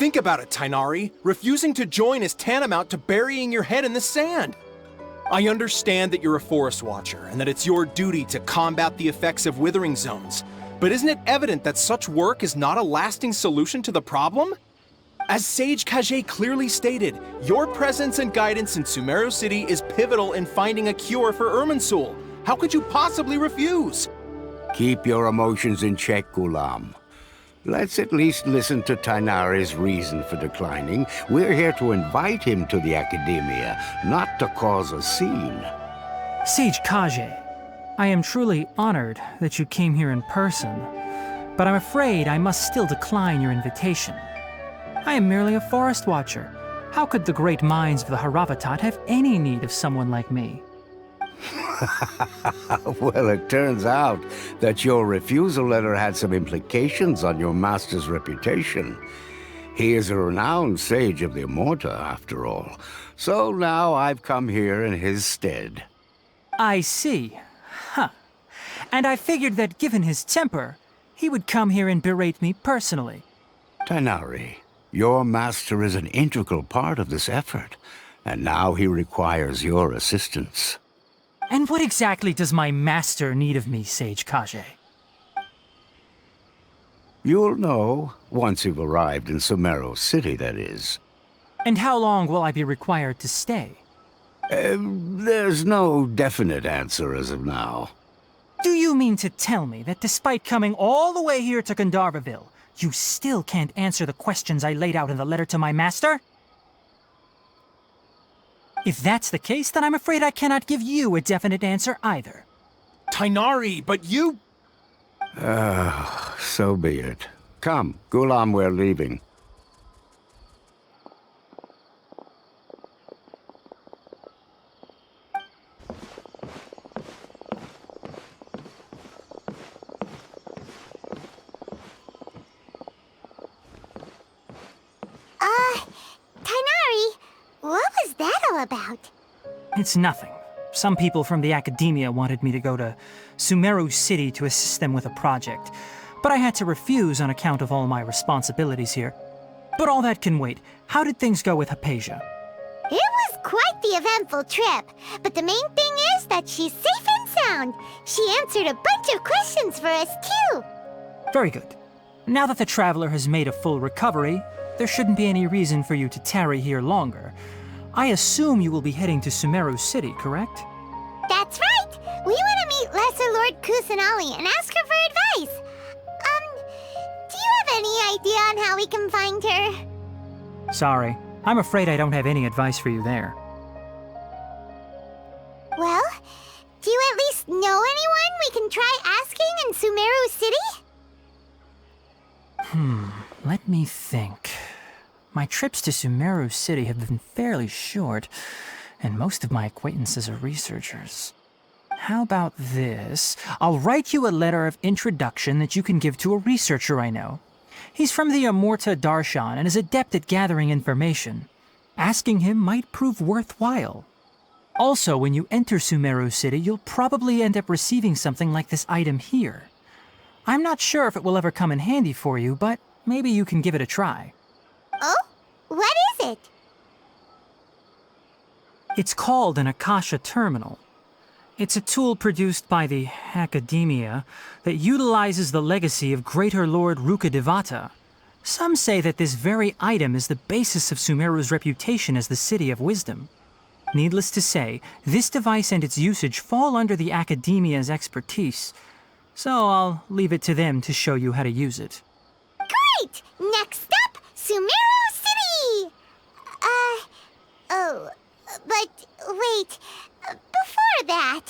Think about it, Tainari. Refusing to join is tantamount to burying your head in the sand. I understand that you're a forest watcher and that it's your duty to combat the effects of withering zones, but isn't it evident that such work is not a lasting solution to the problem? As Sage Kage clearly stated, your presence and guidance in Sumeru City is pivotal in finding a cure for Irminsul. How could you possibly refuse? Keep your emotions in check, Gulam. Let's at least listen to Tainari's reason for declining. We're here to invite him to the Academia, not to cause a scene. Sage Kage, I am truly honored that you came here in person, but I'm afraid I must still decline your invitation. I am merely a forest watcher. How could the great minds of the Haravatat have any need of someone like me? Well, it turns out that your refusal letter had some implications on your master's reputation. He is a renowned sage of the Immorta, after all. So now I've come here in his stead. I see. Huh. And I figured that given his temper, he would come here and berate me personally. Tainari, your master is an integral part of this effort, and now he requires your assistance. And what exactly does my master need of me, Sage Kage? You'll know, once you've arrived in Sumeru City, that is. And how long will I be required to stay? There's no definite answer as of now. Do you mean to tell me that despite coming all the way here to Gandharvaville, you still can't answer the questions I laid out in the letter to my master? If that's the case, then I'm afraid I cannot give you a definite answer either. Tainari, but you... So be it. Come, Gulam, we're leaving. Tainari, what was that all about? It's nothing. Some people from the Academia wanted me to go to Sumeru City to assist them with a project, but I had to refuse on account of all my responsibilities here. But all that can wait. How did things go with Hypatia? It was quite the eventful trip, but the main thing is that she's safe and sound. She answered a bunch of questions for us, too. Very good. Now that the traveler has made a full recovery, there shouldn't be any reason for you to tarry here longer. I assume you will be heading to Sumeru City, correct? That's right! We want to meet Lesser Lord Kusanali and ask her for advice. Do you have any idea on how we can find her? Sorry. I'm afraid I don't have any advice for you there. Well, do you at least know anyone we can try asking in Sumeru City? Let me think. My trips to Sumeru City have been fairly short, and most of my acquaintances are researchers. How about this? I'll write you a letter of introduction that you can give to a researcher I know. He's from the Immorta Darshan and is adept at gathering information. Asking him might prove worthwhile. Also, when you enter Sumeru City, you'll probably end up receiving something like this item here. I'm not sure if it will ever come in handy for you, but maybe you can give it a try. Oh? What is it? It's called an Akasha Terminal. It's a tool produced by the Academia that utilizes the legacy of Greater Lord Rukkhadevata. Some say that this very item is the basis of Sumeru's reputation as the City of Wisdom. Needless to say, this device and its usage fall under the Academia's expertise, so I'll leave it to them to show you how to use it. Great! Next up, Sumeru City! But wait, before that...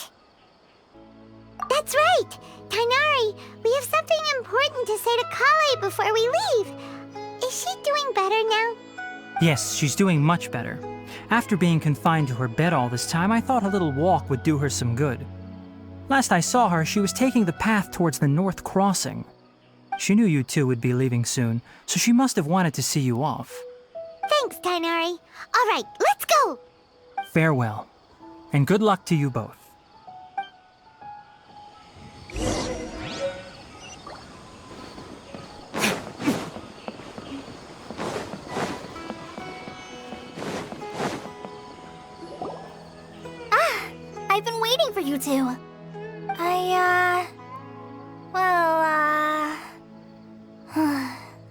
That's right! Tainari, we have something important to say to Kale before we leave. Is she doing better now? Yes, she's doing much better. After being confined to her bed all this time, I thought a little walk would do her some good. Last I saw her, she was taking the path towards the North Crossing. She knew you two would be leaving soon, so she must have wanted to see you off. Thanks, Tainari. All right, let's go! Farewell, and good luck to you both. I've been waiting for you two.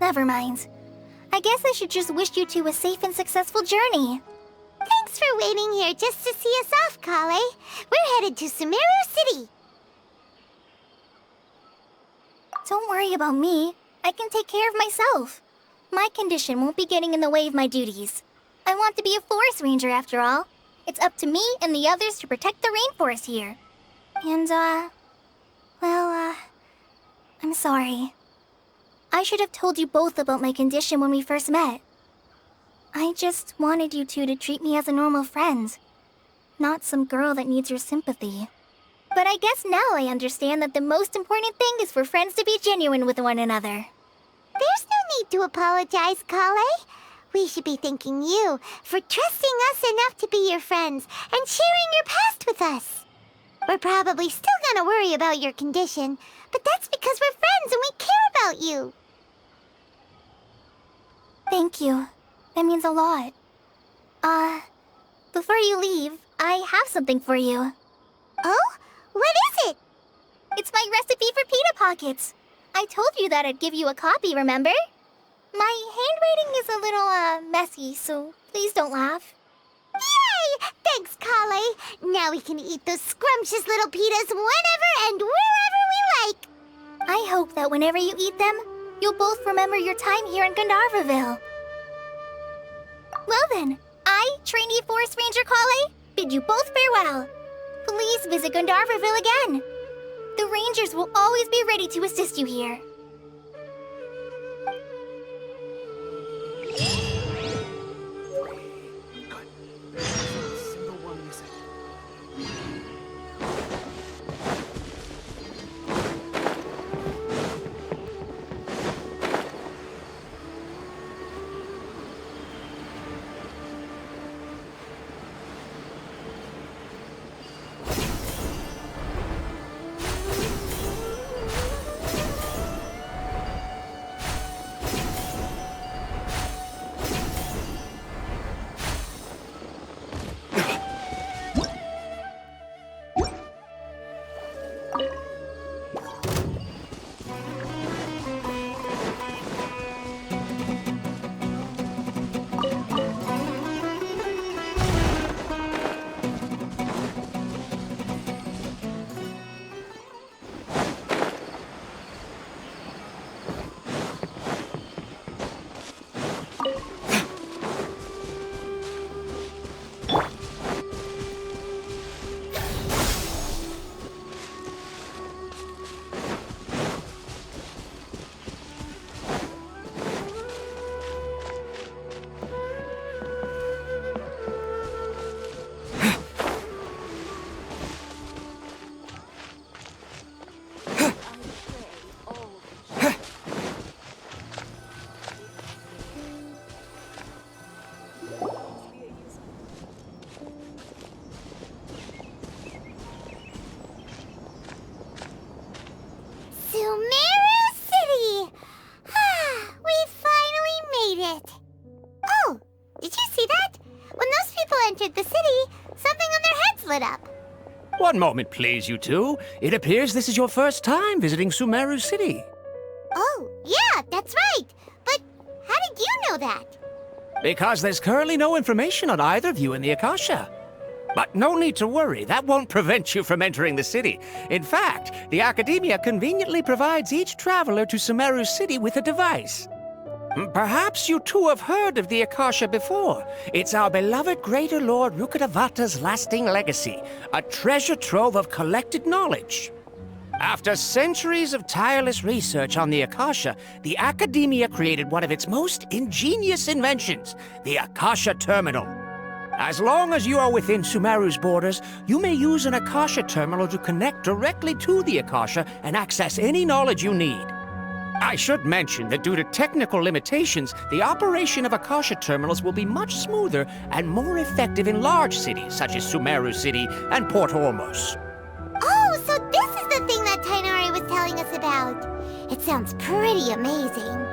Never mind. I guess I should just wish you two a safe and successful journey. Thanks for waiting here just to see us off, Kale. We're headed to Sumeru City. Don't worry about me. I can take care of myself. My condition won't be getting in the way of my duties. I want to be a forest ranger after all. It's up to me and the others to protect the rainforest here. And, I'm sorry. I should have told you both about my condition when we first met. I just wanted you two to treat me as a normal friend, not some girl that needs your sympathy. But I guess now I understand that the most important thing is for friends to be genuine with one another. There's no need to apologize, Kale. We should be thanking you for trusting us enough to be your friends and sharing your past with us. We're probably still gonna worry about your condition, but that's because we're friends and we care about you. Thank you. That means a lot. Before you leave, I have something for you. Oh? What is it? It's my recipe for pita pockets. I told you that I'd give you a copy, remember? My handwriting is a little, messy, so please don't laugh. Yay! Thanks, Kale. Now we can eat those scrumptious little pitas whenever and wherever we like. I hope that whenever you eat them, you'll both remember your time here in Gandharvaville. Well then, I, trainee Forest Ranger Kale, bid you both farewell. Please visit Gandharvaville again. The Rangers will always be ready to assist you here. One moment, please, you two. It appears this is your first time visiting Sumeru City. Oh, yeah, that's right. But how did you know that? Because there's currently no information on either of you in the Akasha. But no need to worry, that won't prevent you from entering the city. In fact, the Academia conveniently provides each traveler to Sumeru City with a device. Perhaps you two have heard of the Akasha before. It's our beloved Greater Lord Rukkhadevata's lasting legacy, a treasure trove of collected knowledge. After centuries of tireless research on the Akasha, the Academia created one of its most ingenious inventions, the Akasha Terminal. As long as you are within Sumeru's borders, you may use an Akasha Terminal to connect directly to the Akasha and access any knowledge you need. I should mention that due to technical limitations, the operation of Akasha terminals will be much smoother and more effective in large cities such as Sumeru City and Port Ormos. Oh, so this is the thing that Tainari was telling us about. It sounds pretty amazing.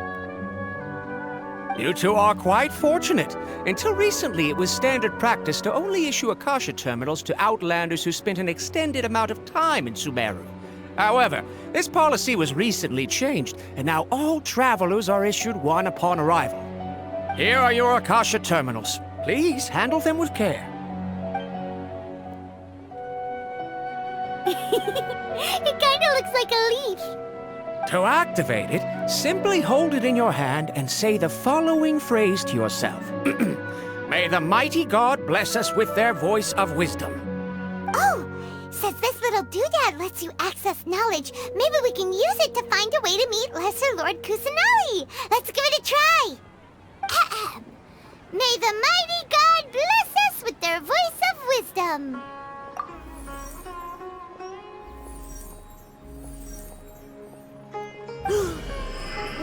You two are quite fortunate. Until recently, it was standard practice to only issue Akasha terminals to outlanders who spent an extended amount of time in Sumeru. However, this policy was recently changed, and now all travelers are issued one upon arrival. Here are your Akasha terminals. Please handle them with care. It kinda looks like a leaf. To activate it, simply hold it in your hand and say the following phrase to yourself. May the mighty God bless us with their voice of wisdom. Oh, since this little doodad lets you access knowledge, maybe we can use it to find a way to meet Lesser Lord Kusanali. Let's give it a try. Ahem. May the mighty God bless us with their voice of wisdom.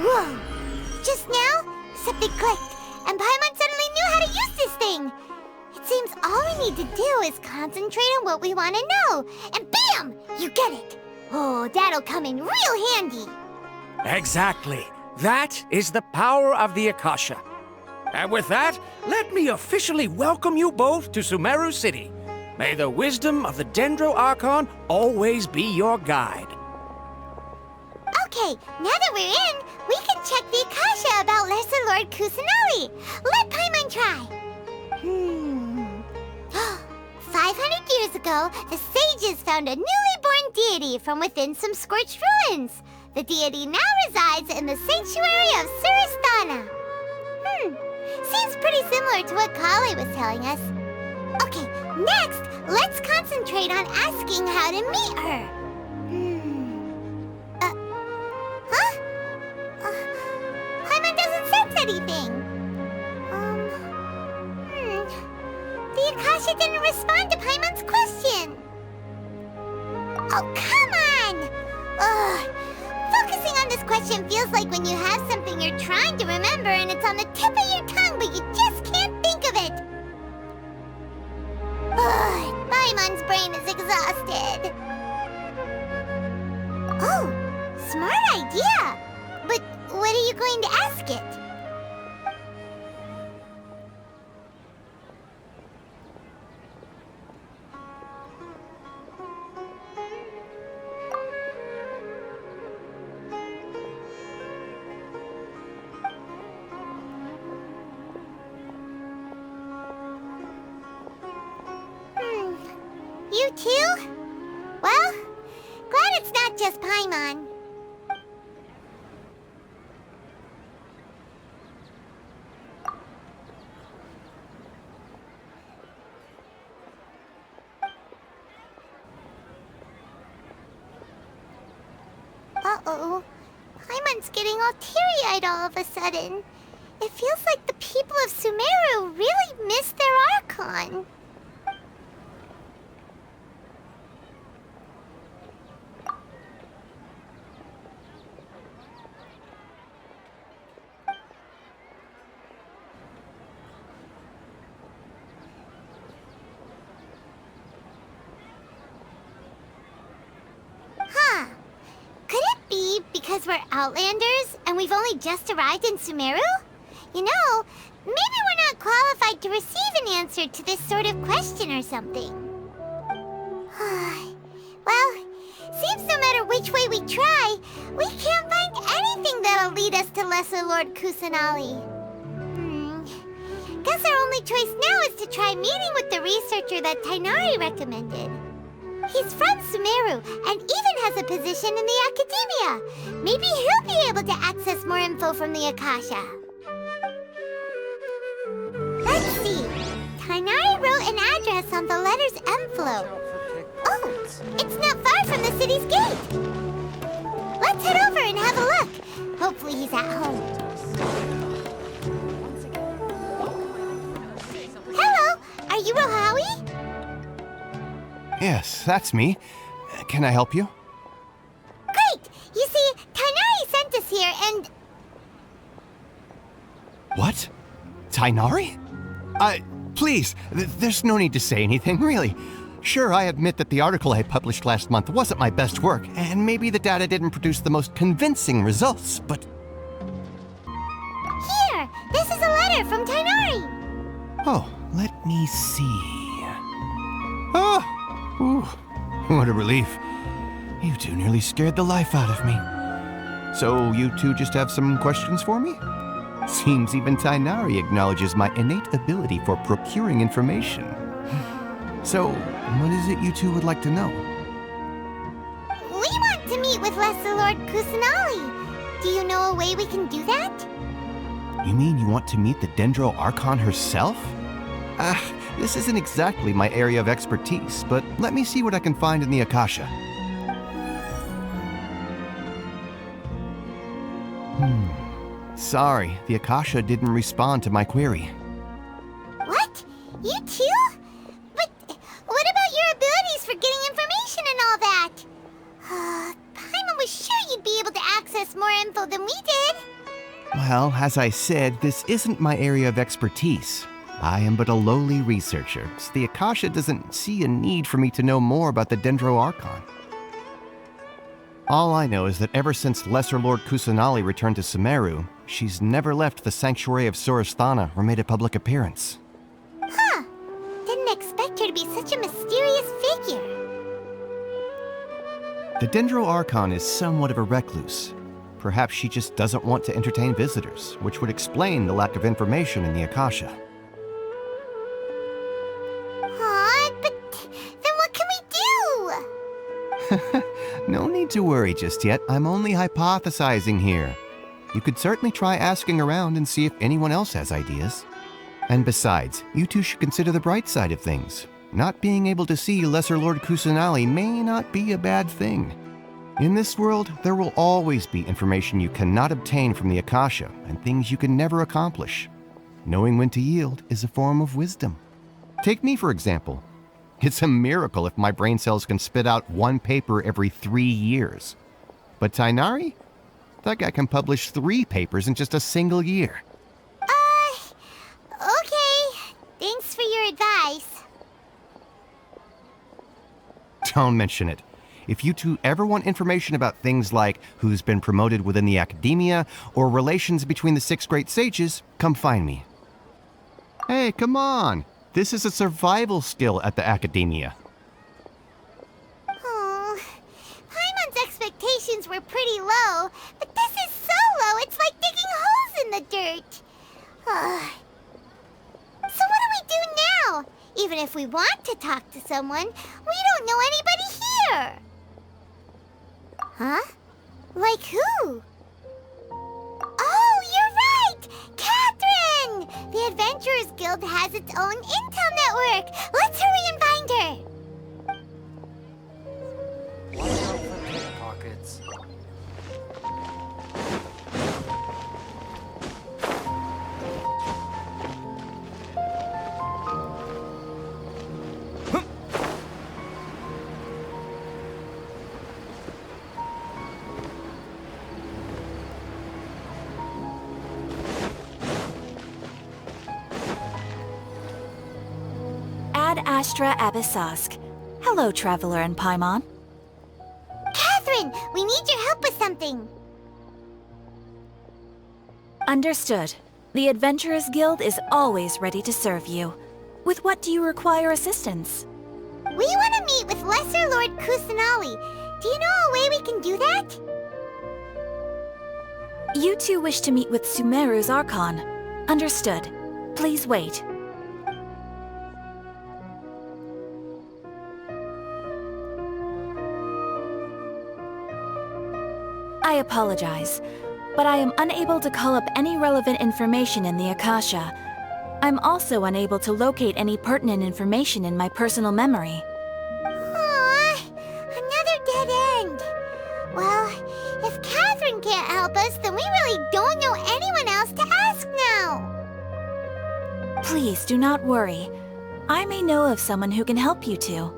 Whoa! Just now, something clicked, and Paimon suddenly knew how to use this thing. It seems all we need to do is concentrate on what we want to know, and bam! You get it. Oh, that'll come in real handy. Exactly. That is the power of the Akasha. And with that, let me officially welcome you both to Sumeru City. May the wisdom of the Dendro Archon always be your guide. Okay, now that we're in, we can check the Akasha about Lesser Lord Kusanali. Let Paimon try. 500 years ago, the sages found a newly born deity from within some scorched ruins. The deity now resides in the sanctuary of Suristana. Seems pretty similar to what Kale was telling us. Okay, next, let's concentrate on asking how to meet her. Paimon doesn't sense anything. The Akasha didn't respond to Paimon's question. Oh, come on! Ugh. Focusing on this question feels like when you have something you're trying to remember and it's on the tip of your tongue, but you just can't think of it. Ugh, Paimon's brain is exhausted. Oh, smart idea! But what are you going to ask it? You too? Well, glad it's not just Paimon. Uh-oh. Paimon's getting all teary-eyed all of a sudden. It feels like the people of Sumeru really miss their Archon. Because we're Outlanders, and we've only just arrived in Sumeru? You know, maybe we're not qualified to receive an answer to this sort of question or something. Well, seems no matter which way we try, we can't find anything that'll lead us to Lesser Lord Kusanali. Guess our only choice now is to try meeting with the researcher that Tainari recommended. He's from Sumeru, and even has a position in the Academia. Maybe he'll be able to access more info from the Akasha. Let's see. Tainari wrote an address on the letter's envelope. Oh, it's not far from the city's gate. Let's head over and have a look. Hopefully he's at home. Hello, are you Rohawi? Yes, that's me. Can I help you? Great! You see, Tainari sent us here and... What? Tainari? Please, there's no need to say anything, really. Sure, I admit that the article I published last month wasn't my best work, and maybe the data didn't produce the most convincing results, but... Here! This is a letter from Tainari. Oh, let me see. Oh! Ooh, what a relief. You two nearly scared the life out of me. So, you two just have some questions for me? Seems even Tainari acknowledges my innate ability for procuring information. So, what is it you two would like to know? We want to meet with Lesser Lord Kusanali. Do you know a way we can do that? You mean you want to meet the Dendro Archon herself? This isn't exactly my area of expertise, but let me see what I can find in the Akasha. Sorry, the Akasha didn't respond to my query. What? You too? But what about your abilities for getting information and all that? Paimon was sure you'd be able to access more info than we did. Well, as I said, this isn't my area of expertise. I am but a lowly researcher, so the Akasha doesn't see a need for me to know more about the Dendro Archon. All I know is that ever since Lesser Lord Kusanali returned to Sumeru, she's never left the Sanctuary of Sorasthana or made a public appearance. Huh. Didn't expect her to be such a mysterious figure. The Dendro Archon is somewhat of a recluse. Perhaps she just doesn't want to entertain visitors, which would explain the lack of information in the Akasha. But then what can we do? No need to worry just yet. I'm only hypothesizing here. You could certainly try asking around and see if anyone else has ideas. And besides, you two should consider the bright side of things. Not being able to see Lesser Lord Kusanali may not be a bad thing. In this world, there will always be information you cannot obtain from the Akasha and things you can never accomplish. Knowing when to yield is a form of wisdom. Take me, for example. It's a miracle if my brain cells can spit out one paper every 3 years. But Tainari? That guy can publish 3 papers in just a single year. Okay. Thanks for your advice. Don't mention it. If you two ever want information about things like who's been promoted within the academia or relations between the 6 great sages, come find me. Hey, come on! This is a survival skill at the academia. Oh, Paimon's expectations were pretty low, but this is so low it's like digging holes in the dirt. So what do we do now? Even if we want to talk to someone, we don't know anybody here. Huh? Like who? Oh, you're right! Catherine! The Adventurers Guild has its own intel network. Let's hurry and find her. Watch out for pickpockets. Ad Astra Abyssask. Hello, Traveler and Paimon. Catherine, we need your help with something. Understood. The Adventurers Guild is always ready to serve you. With what do you require assistance? We want to meet with Lesser Lord Kusanali. Do you know a way we can do that? You two wish to meet with Sumeru's Archon. Understood. Please wait. I apologize, but I am unable to call up any relevant information in the Akasha. I'm also unable to locate any pertinent information in my personal memory. Aww, another dead end. Well, if Catherine can't help us, then we really don't know anyone else to ask now. Please do not worry. I may know of someone who can help you two.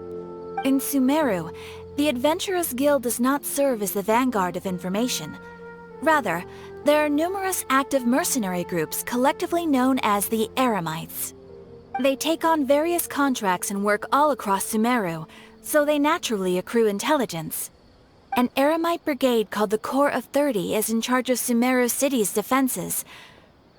In Sumeru, the Adventurers Guild does not serve as the vanguard of information. Rather, there are numerous active mercenary groups collectively known as the Eremites. They take on various contracts and work all across Sumeru, so they naturally accrue intelligence. An Eremite brigade called the Corps of 30 is in charge of Sumeru City's defenses.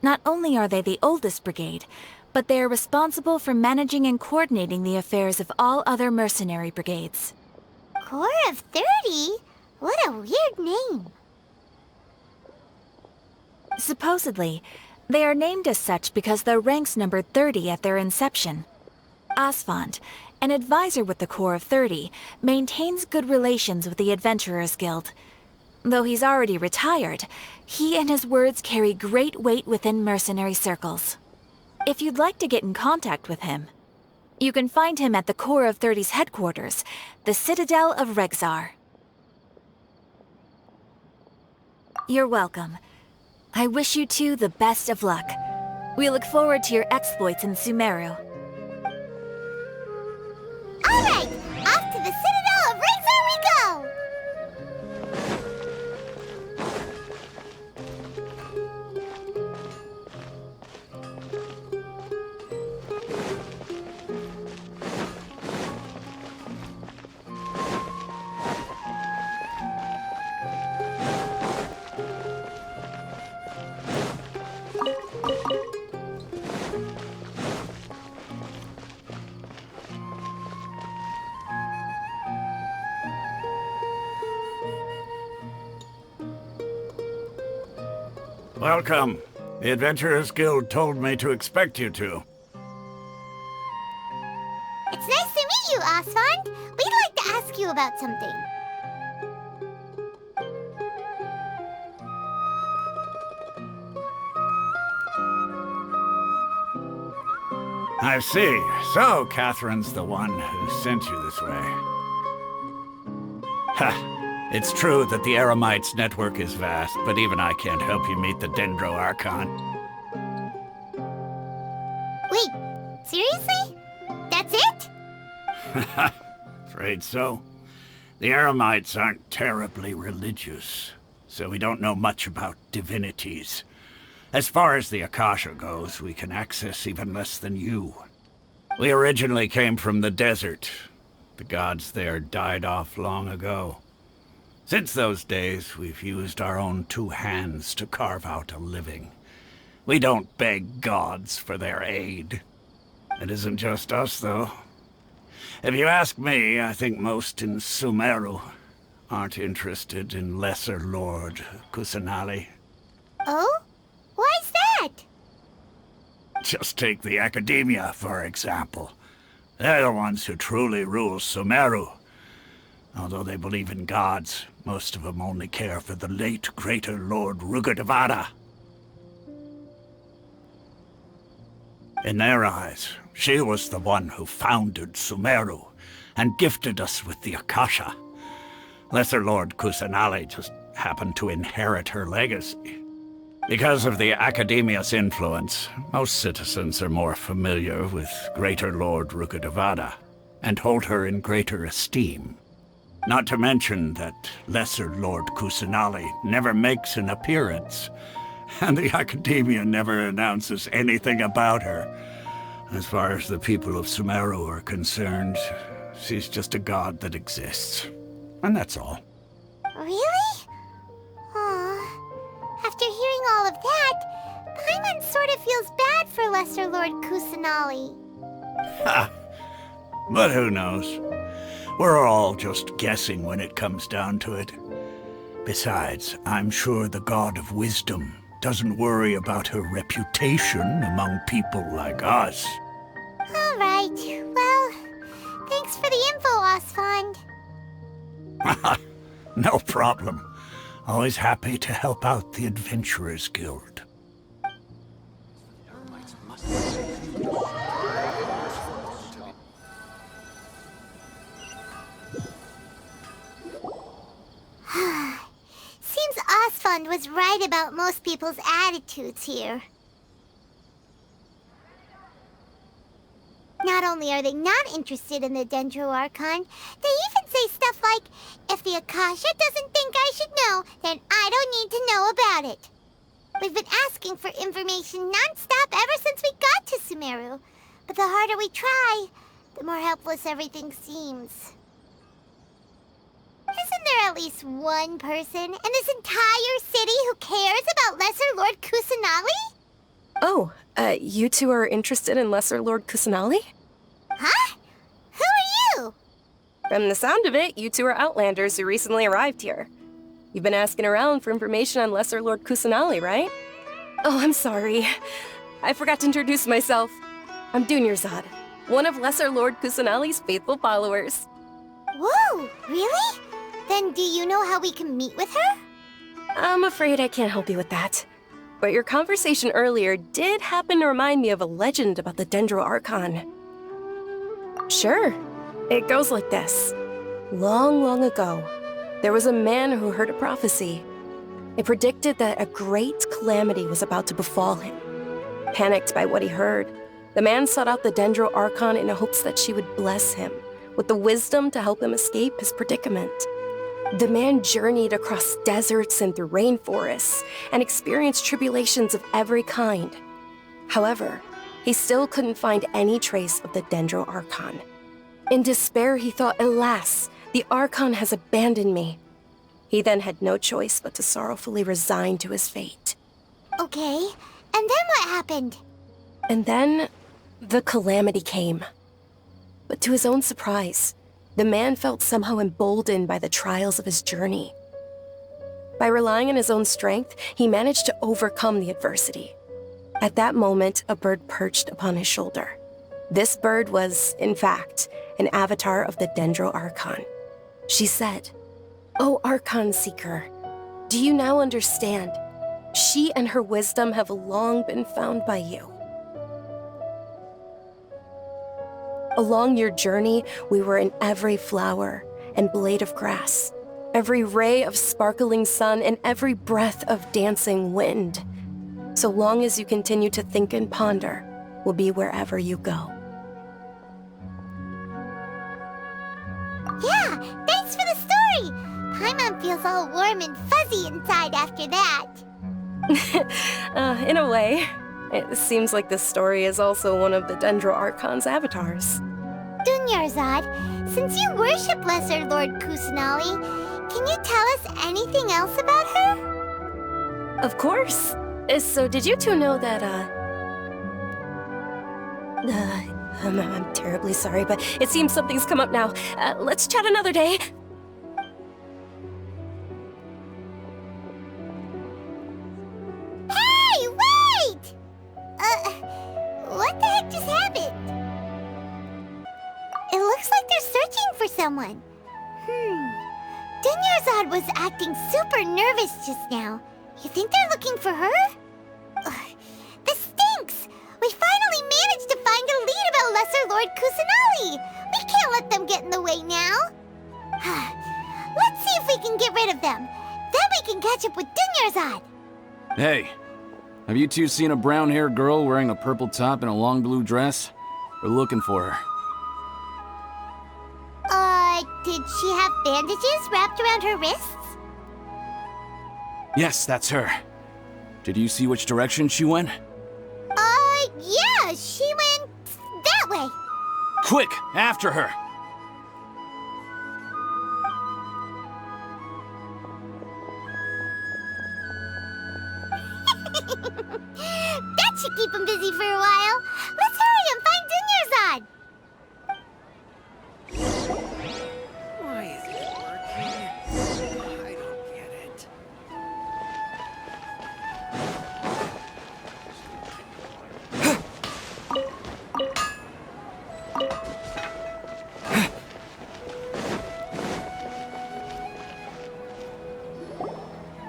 Not only are they the oldest brigade, but they are responsible for managing and coordinating the affairs of all other mercenary brigades. Corps of 30? What a weird name. Supposedly, they are named as such because their ranks numbered 30 at their inception. Asfand, an advisor with the Corps of 30, maintains good relations with the Adventurers Guild. Though he's already retired, he and his words carry great weight within mercenary circles. If you'd like to get in contact with him, you can find him at the Corps of 30's headquarters, the Citadel of Rexar. You're welcome. I wish you two the best of luck. We look forward to your exploits in Sumeru. Alright, off to the Citadel of Rexar we go! Welcome. The Adventurers Guild told me to expect you two. It's nice to meet you, Asfand. We'd like to ask you about something. I see. So, Catherine's the one who sent you this way. Ha! It's true that the Eremites' network is vast, but even I can't help you meet the Dendro Archon. Wait, seriously? That's it? Afraid so. The Eremites aren't terribly religious, so we don't know much about divinities. As far as the Akasha goes, we can access even less than you. We originally came from the desert. The gods there died off long ago. Since those days, we've used our own two hands to carve out a living. We don't beg gods for their aid. It isn't just us, though. If you ask me, I think most in Sumeru aren't interested in Lesser Lord Kusanali. Oh? Why's that? Just take the Academia, for example. They're the ones who truly rule Sumeru. Although they believe in gods, most of them only care for the late Greater Lord Rugurdevada. In their eyes, she was the one who founded Sumeru and gifted us with the Akasha. Lesser Lord Kusanali just happened to inherit her legacy. Because of the Academia's influence, most citizens are more familiar with Greater Lord Rugurdevada and hold her in greater esteem. Not to mention that Lesser Lord Kusanali never makes an appearance, and the Academia never announces anything about her. As far as the people of Sumeru are concerned, she's just a god that exists. And that's all. Really? Aw. After hearing all of that, Paimon sort of feels bad for Lesser Lord Kusanali. Ha! But who knows? We're all just guessing when it comes down to it. Besides, I'm sure the God of Wisdom doesn't worry about her reputation among people like us. All right. Well, thanks for the info, Asfand. No problem. Always happy to help out the Adventurers Guild. Seems Asfand was right about most people's attitudes here. Not only are they not interested in the Dendro Archon, they even say stuff like, if the Akasha doesn't think I should know, then I don't need to know about it. We've been asking for information non-stop ever since we got to Sumeru. But the harder we try, the more helpless everything seems. Isn't there at least one person in this entire city who cares about Lesser Lord Kusanali? Oh, you two are interested in Lesser Lord Kusanali? Huh? Who are you? From the sound of it, you two are Outlanders who recently arrived here. You've been asking around for information on Lesser Lord Kusanali, right? Oh, I'm sorry. I forgot to introduce myself. I'm Dunyarzad, one of Lesser Lord Kusanali's faithful followers. Whoa, really? Then do you know how we can meet with her? I'm afraid I can't help you with that. But your conversation earlier did happen to remind me of a legend about the Dendro Archon. Sure. It goes like this. Long, long ago, there was a man who heard a prophecy. It predicted that a great calamity was about to befall him. Panicked by what he heard, the man sought out the Dendro Archon in hopes that she would bless him with the wisdom to help him escape his predicament. The man journeyed across deserts and through rainforests and experienced tribulations of every kind. However, he still couldn't find any trace of the Dendro Archon. In despair, he thought, alas, the Archon has abandoned me. He then had no choice but to sorrowfully resign to his fate. Okay, and then what happened? And then, the calamity came. But to his own surprise, the man felt somehow emboldened by the trials of his journey. By relying on his own strength, he managed to overcome the adversity. At that moment, a bird perched upon his shoulder. This bird was, in fact, an avatar of the Dendro Archon. She said, "O Archon Seeker, do you now understand? She and her wisdom have long been found by you. Along your journey, we were in every flower and blade of grass, every ray of sparkling sun, and every breath of dancing wind. So long as you continue to think and ponder, we'll be wherever you go." Yeah, thanks for the story! Paimon feels all warm and fuzzy inside after that. In a way. It seems like this story is also one of the Dendro Archon's avatars. Dunyarzad, since you worship Lesser Lord Kusanali, can you tell us anything else about her? Of course. So did you two know that, I'm terribly sorry, but it seems something's come up now. Let's chat another day. Hey, wait! What the heck just happened? It looks like they're searching for someone. Dunyarzad was acting super nervous just now. You think they're looking for her? This stinks! We finally managed to find a lead about Lesser Lord Kusanali! We can't let them get in the way now! Let's see if we can get rid of them. Then we can catch up with Dunyarzad! Hey, have you two seen a brown-haired girl wearing a purple top and a long blue dress? We're looking for her. Did she have bandages wrapped around her wrists? Yes, that's her. Did you see which direction she went? Yeah, she went that way. Quick, after her! That should keep him busy for a while. Let's hurry and find Dunyarzad. Why is it working? I don't get it.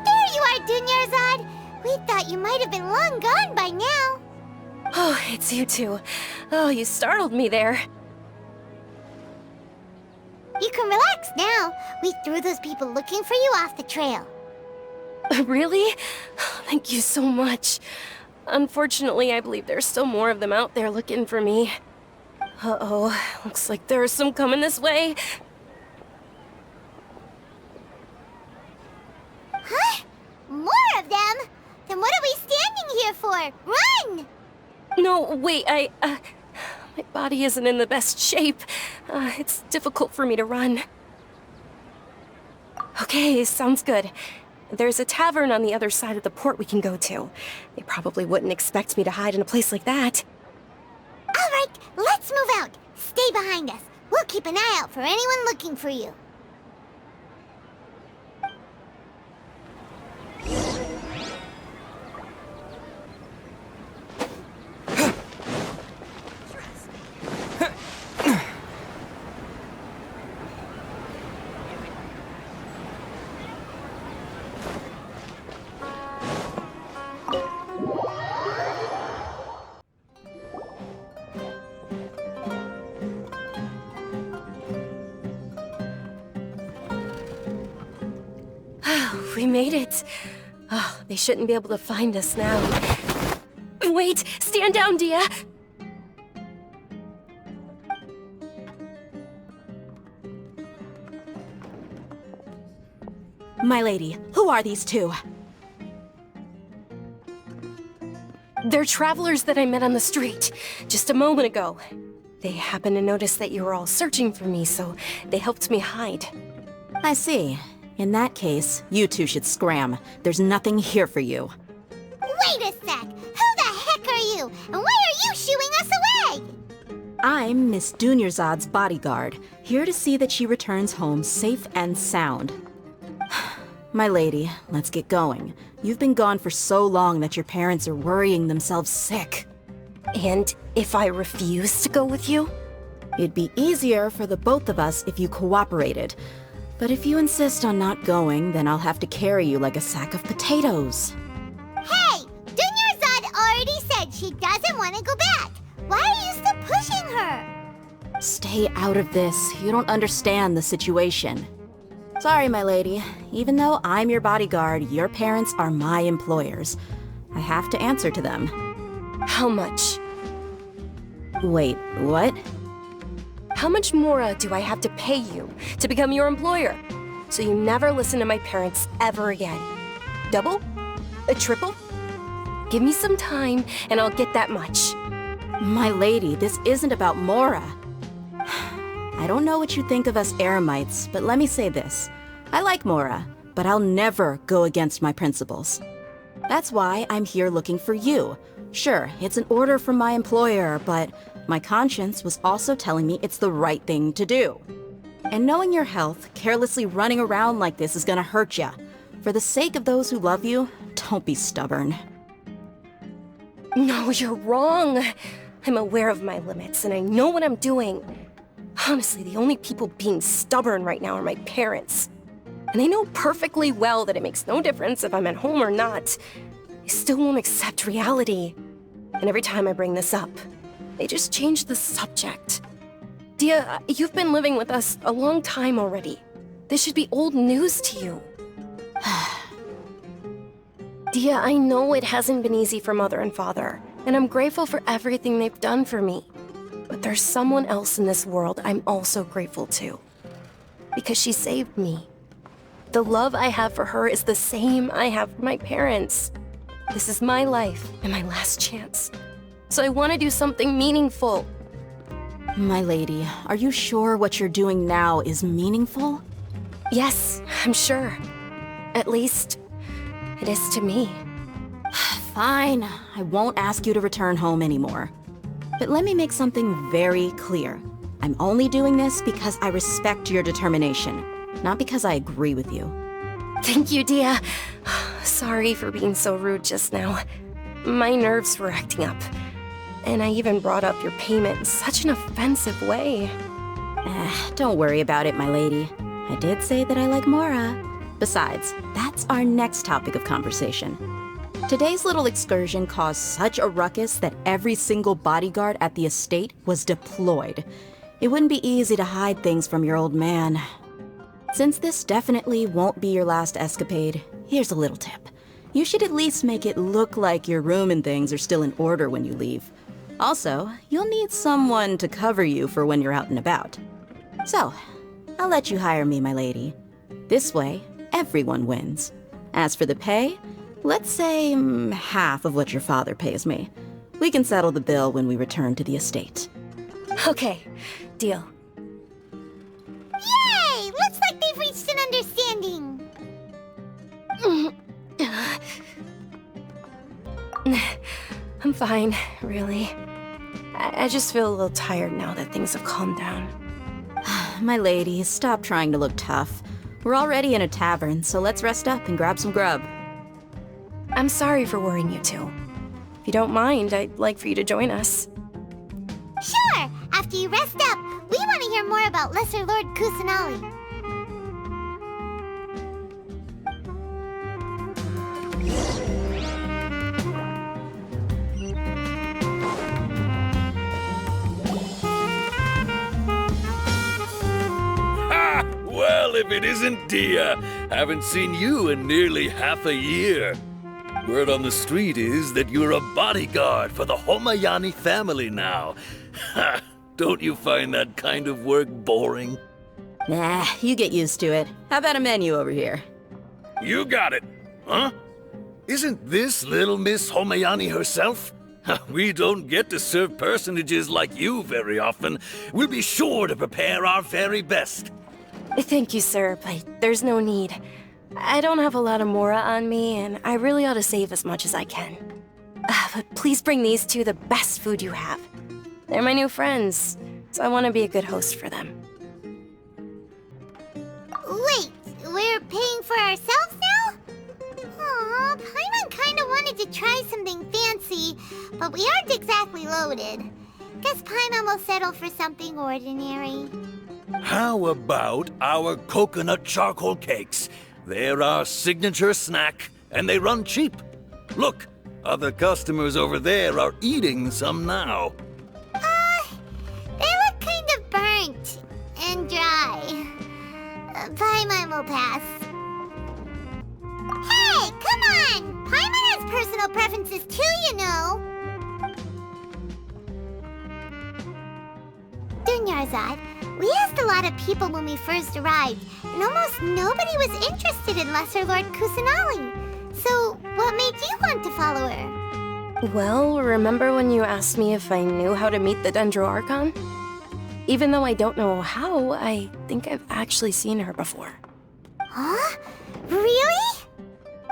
There you are, Dunyarzad. We thought you might have been long gone by now. Oh, it's you two. Oh, you startled me there. You can relax now. We threw those people looking for you off the trail. Really? Thank you so much. Unfortunately, I believe there's still more of them out there looking for me. Uh-oh, looks like there's some coming this way. Huh? More of them? Then what are we standing here for? Run! No, wait, my body isn't in the best shape. It's difficult for me to run. Okay, sounds good. There's a tavern on the other side of the port we can go to. They probably wouldn't expect me to hide in a place like that. All right, let's move out. Stay behind us. We'll keep an eye out for anyone looking for you. We made it. Oh, they shouldn't be able to find us now. Wait! Stand down, Dehya! My lady, who are these two? They're travelers that I met on the street just a moment ago. They happened to notice that you were all searching for me, so they helped me hide. I see. In that case, you two should scram. There's nothing here for you. Wait a sec! Who the heck are you? And why are you shooing us away? I'm Miss Dunyarzad's bodyguard, here to see that she returns home safe and sound. My lady, let's get going. You've been gone for so long that your parents are worrying themselves sick. And if I refuse to go with you? It'd be easier for the both of us if you cooperated. But if you insist on not going, then I'll have to carry you like a sack of potatoes. Hey! Dunyarzad already said she doesn't want to go back. Why are you still pushing her? Stay out of this. You don't understand the situation. Sorry, my lady. Even though I'm your bodyguard, your parents are my employers. I have to answer to them. How much? Wait, what? How much more do I have to pay you to become your employer? So you never listen to my parents ever again. Double? A triple? Give me some time and I'll get that much. My lady, this isn't about Mora. I don't know what you think of us Eremites, but let me say this. I like Mora, but I'll never go against my principles. That's why I'm here looking for you. Sure, it's an order from my employer, but my conscience was also telling me it's the right thing to do. And knowing your health, carelessly running around like this is gonna hurt ya. For the sake of those who love you, don't be stubborn. No, you're wrong. I'm aware of my limits and I know what I'm doing. Honestly, the only people being stubborn right now are my parents. And they know perfectly well that it makes no difference if I'm at home or not. They still won't accept reality. And every time I bring this up, they just change the subject. Dehya, you've been living with us a long time already. This should be old news to you. Dehya, I know it hasn't been easy for Mother and Father, and I'm grateful for everything they've done for me. But there's someone else in this world I'm also grateful to. Because she saved me. The love I have for her is the same I have for my parents. This is my life and my last chance. So I want to do something meaningful. My lady, are you sure what you're doing now is meaningful? Yes, I'm sure. At least, it is to me. Fine, I won't ask you to return home anymore. But let me make something very clear. I'm only doing this because I respect your determination, not because I agree with you. Thank you, Dehya. Sorry for being so rude just now. My nerves were acting up. And I even brought up your payment in such an offensive way. Don't worry about it, my lady. I did say that I like Mora. Besides, that's our next topic of conversation. Today's little excursion caused such a ruckus that every single bodyguard at the estate was deployed. It wouldn't be easy to hide things from your old man. Since this definitely won't be your last escapade, here's a little tip. You should at least make it look like your room and things are still in order when you leave. Also, you'll need someone to cover you for when you're out and about. So, I'll let you hire me, my lady. This way, everyone wins. As for the pay, let's say half of what your father pays me. We can settle the bill when we return to the estate. Okay, deal. Yay! Looks like they've reached an understanding. fine, really. I just feel a little tired now that things have calmed down. My lady, stop trying to look tough. We're already in a tavern, so let's rest up and grab some grub. I'm sorry for worrying you two. If you don't mind, I'd like for you to join us. Sure! After you rest up, we want to hear more about Lesser Lord Kusanali. Ha! Well, if it isn't Dehya, haven't seen you in nearly half a year. Word on the street is that you're a bodyguard for the Homayani family now. Ha! Don't you find that kind of work boring? Nah, you get used to it. How about a menu over here? You got it. Huh? Isn't this little Miss Homayani herself? We don't get to serve personages like you very often. We'll be sure to prepare our very best. Thank you, sir, but there's no need. I don't have a lot of mora on me, and I really ought to save as much as I can. But please bring these two the best food you have. They're my new friends, so I want to be a good host for them. Wait, we're paying for ourselves now? Aw, Paimon kinda wanted to try something fancy, but we aren't exactly loaded. Guess Paimon will settle for something ordinary. How about our coconut charcoal cakes? They're our signature snack, and they run cheap. Look, other customers over there are eating some now. They look kind of burnt and dry. Paimon will pass. Hey, come on! Paimon has personal preferences too, you know. Dunyarzad, we asked a lot of people when we first arrived, and almost nobody was interested in Lesser Lord Kusanali. So, what made you want to follow her? Well, remember when you asked me if I knew how to meet the Dendro Archon? Even though I don't know how, I think I've actually seen her before. Huh? Really?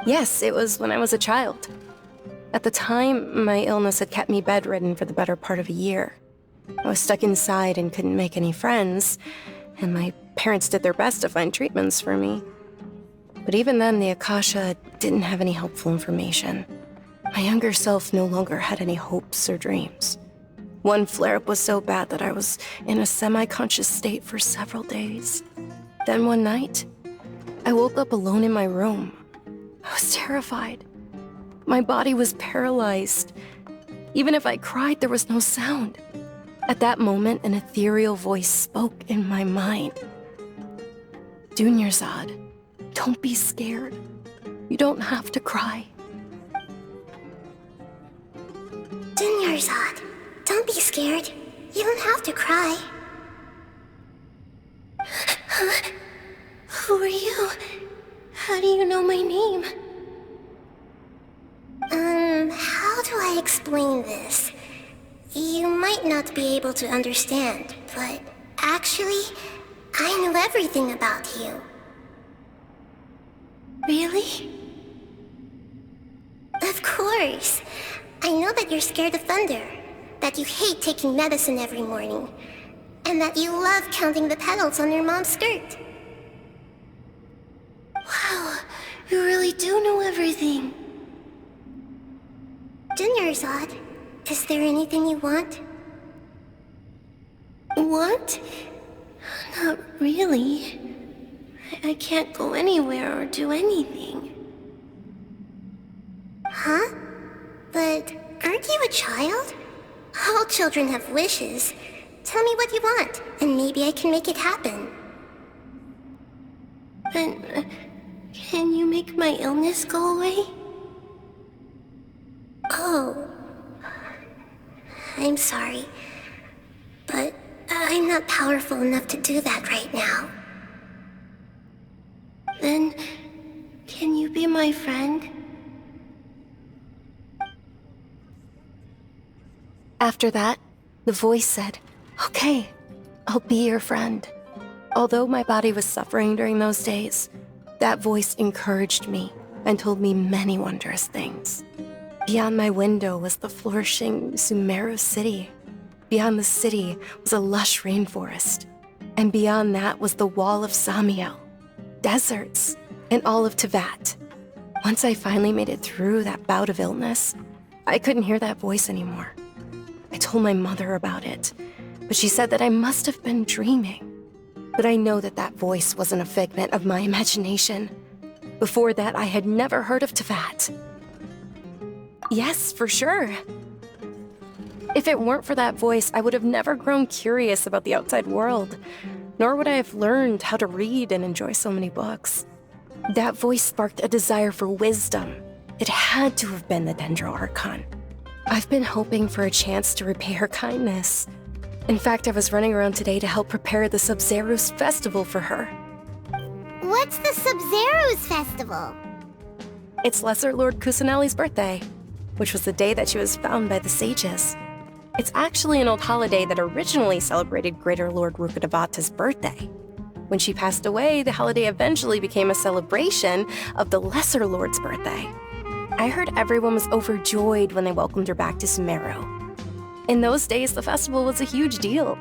Yes, it was when I was a child. At the time, my illness had kept me bedridden for the better part of a year. I was stuck inside and couldn't make any friends, and my parents did their best to find treatments for me. But even then, the Akasha didn't have any helpful information. My younger self no longer had any hopes or dreams. One flare-up was so bad that I was in a semi-conscious state for several days. Then one night, I woke up alone in my room. I was terrified. My body was paralyzed. Even if I cried, there was no sound. At that moment, an ethereal voice spoke in my mind. Dunyarzad, don't be scared. You don't have to cry. Dunyarzad, don't be scared. You don't have to cry. Who are you? How do you know my name? How do I explain this? You might not be able to understand, but actually, I know everything about you. Really? Of course. I know that you're scared of thunder, that you hate taking medicine every morning, and that you love counting the petals on your mom's skirt. Wow, you really do know everything. Dunyarzad, is there anything you want? Want? Not really. I can't go anywhere or do anything. Huh? But aren't you a child? All children have wishes. Tell me what you want, and maybe I can make it happen. But can you make my illness go away? Oh. I'm sorry, but I'm not powerful enough to do that right now. Then, can you be my friend? After that, the voice said, "Okay, I'll be your friend." Although my body was suffering during those days, that voice encouraged me and told me many wondrous things. Beyond my window was the flourishing Sumeru city. Beyond the city was a lush rainforest. And beyond that was the wall of Samiel, deserts, and all of Teyvat. Once I finally made it through that bout of illness, I couldn't hear that voice anymore. I told my mother about it, but she said that I must have been dreaming. But I know that that voice wasn't a figment of my imagination. Before that, I had never heard of Teyvat. Yes, for sure. If it weren't for that voice, I would have never grown curious about the outside world, nor would I have learned how to read and enjoy so many books. That voice sparked a desire for wisdom. It had to have been the Dendro Archon. I've been hoping for a chance to repay her kindness. In fact, I was running around today to help prepare the Sub-Zero's festival for her. What's the Sub-Zero's festival? It's Lesser Lord Kusanali's birthday, which was the day that she was found by the sages. It's actually an old holiday that originally celebrated Greater Lord Rukkhadevata's birthday. When she passed away, the holiday eventually became a celebration of the Lesser Lord's birthday. I heard everyone was overjoyed when they welcomed her back to Sumeru. In those days, the festival was a huge deal.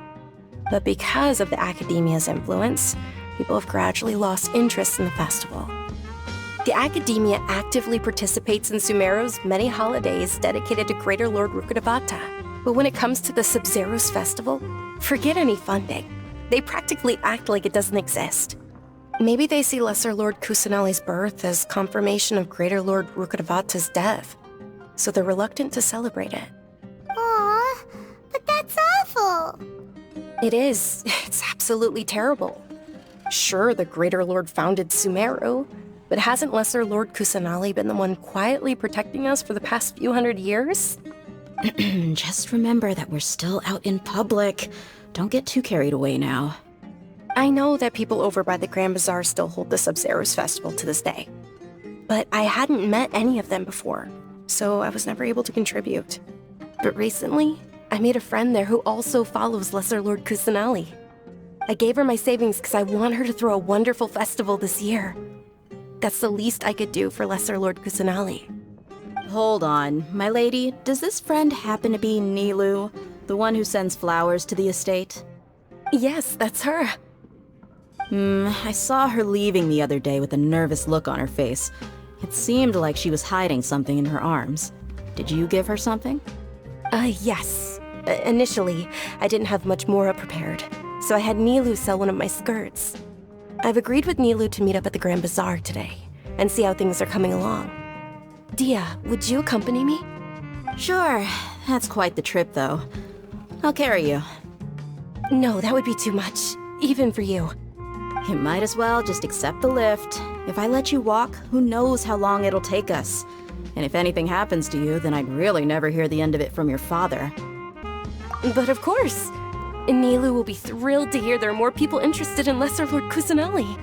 But because of the Academia's influence, people have gradually lost interest in the festival. The Academia actively participates in Sumeru's many holidays dedicated to Greater Lord Rukkhadevata. But when it comes to the Sub-Zero's festival, forget any funding. They practically act like it doesn't exist. Maybe they see Lesser Lord Kusanali's birth as confirmation of Greater Lord Rukkhadevata's death, so they're reluctant to celebrate it. Aw, but that's awful. It is. It's absolutely terrible. Sure, the Greater Lord founded Sumeru, but hasn't Lesser Lord Kusanali been the one quietly protecting us for the past few hundred years? Just remember that we're still out in public. Don't get too carried away now. I know that people over by the Grand Bazaar still hold the Sub-Zero's festival to this day. But I hadn't met any of them before, so I was never able to contribute. But recently, I made a friend there who also follows Lesser Lord Kusanali. I gave her my savings because I want her to throw a wonderful festival this year. That's the least I could do for Lesser Lord Kusanali. Hold on, my lady. Does this friend happen to be Nilou, the one who sends flowers to the estate? Yes, that's her. I saw her leaving the other day with a nervous look on her face. It seemed like she was hiding something in her arms. Did you give her something? Yes. Initially, I didn't have much more prepared, so I had Nilou sell one of my skirts. I've agreed with Nilou to meet up at the Grand Bazaar today and see how things are coming along. Dehya, would you accompany me? Sure. That's quite the trip, though. I'll carry you. No, that would be too much, even for you. You might as well just accept the lift. If I let you walk, who knows how long it'll take us. And if anything happens to you, then I'd really never hear the end of it from your father. But of course! Nilou will be thrilled to hear there are more people interested in Lesser Lord Kusanali.